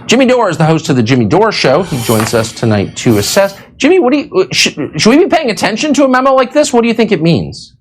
Jimmy Dore is the host of the Jimmy Dore Show. He joins us tonight to assess. Jimmy, what do you should we be paying attention to a memo like this? What do you think it means?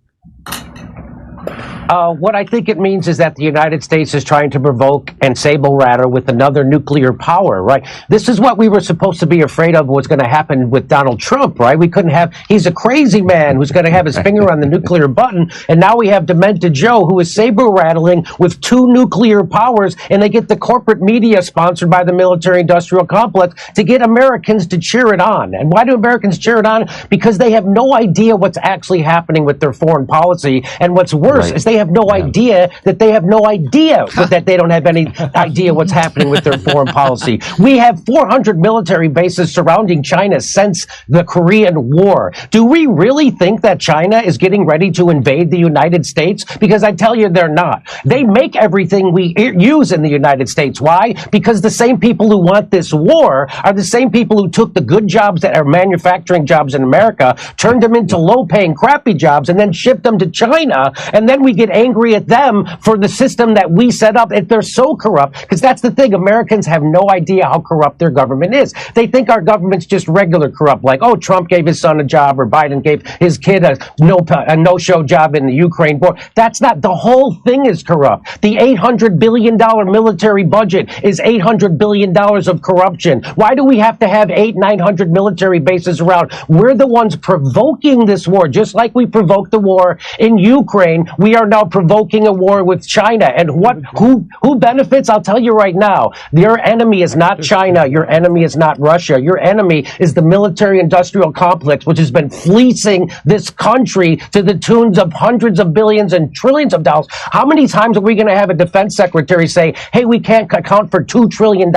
What I think it means is that the United States is trying to provoke and saber-rattle with another nuclear power, right? This is what we were supposed to be afraid of what's going to happen with Donald Trump, right? We couldn't have, he's a crazy man who's going to have his finger on the nuclear button, and now we have Demented Joe who is saber-rattling with two nuclear powers, and they get the corporate media sponsored by the military-industrial complex to get Americans to cheer it on. And why do Americans cheer it on? Because they have no idea what's actually happening with their foreign policy, and what's worse is they have no idea that they have no idea that they don't have any idea what's happening with their foreign policy. We have 400 military bases surrounding China since the Korean War. Do we really think that China is getting ready to invade the United States? Because I tell you, they're not. They make everything we use in the United States. Why? Because the same people who want this war are the same people who took the good jobs that are manufacturing jobs in America, turned them into low-paying, crappy jobs, and then shipped them to China, and then we get angry at them for the system that we set up. If they're so corrupt, because that's the thing, Americans have no idea how corrupt their government is. They think our government's just regular corrupt, like, oh, Trump gave his son a job, or Biden gave his kid a no-show job in the Ukraine war. That's not, the whole thing is corrupt. The $800 billion military budget is $800 billion of corruption. Why do we have to have 900 military bases around? We're the ones provoking this war, just like we provoked the war in Ukraine. We are now provoking a war with China. And who benefits? I'll tell you right now. Your enemy is not China. Your enemy is not Russia. Your enemy is the military-industrial complex, which has been fleecing this country to the tunes of hundreds of billions and trillions of dollars. How many times are we going to have a defense secretary say, hey, we can't account for $2 trillion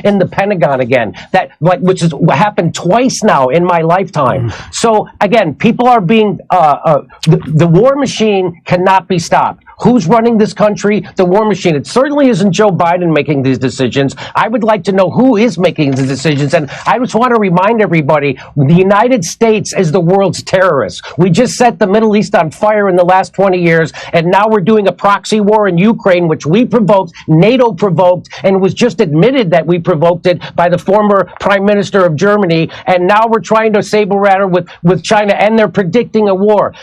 in the Pentagon again? Which has happened twice now in my lifetime. So again, people are being, the war machine cannot be stopped. Who's running this country? The war machine. It certainly isn't Joe Biden making these decisions. I would like to know who is making the decisions. And I just want to remind everybody, the United States is the world's terrorist. We just set the Middle East on fire in the last 20 years, and now we're doing a proxy war in Ukraine, which we provoked, NATO provoked, and it was just admitted that we provoked it by the former Prime Minister of Germany, and now we're trying to saber-rattle with China, and they're predicting a war.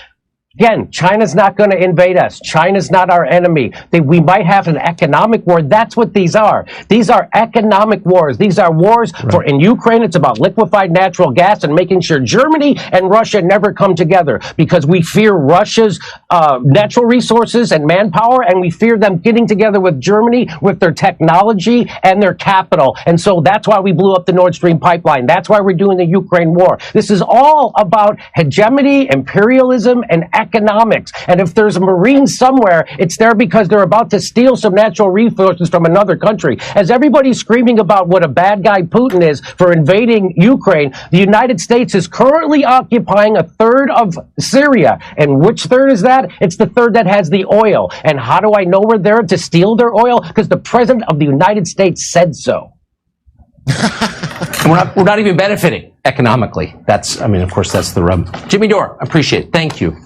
Again, China's not going to invade us. China's not our enemy. We might have an economic war. That's what these are. These are economic wars. These are wars in Ukraine, it's about liquefied natural gas and making sure Germany and Russia never come together, because we fear Russia's natural resources and manpower, and we fear them getting together with Germany with their technology and their capital. And so that's why we blew up the Nord Stream pipeline. That's why we're doing the Ukraine war. This is all about hegemony, imperialism, and economics. And if there's a Marine somewhere, it's there because they're about to steal some natural resources from another country. As everybody's screaming about what a bad guy Putin is for invading Ukraine, the United States is currently occupying a third of Syria. And which third is that? It's the third that has the oil. And how do I know we're there to steal their oil? Because the President of the United States said so. And we're not even benefiting economically. Of course, that's the rub. Jimmy Dore, appreciate it. Thank you.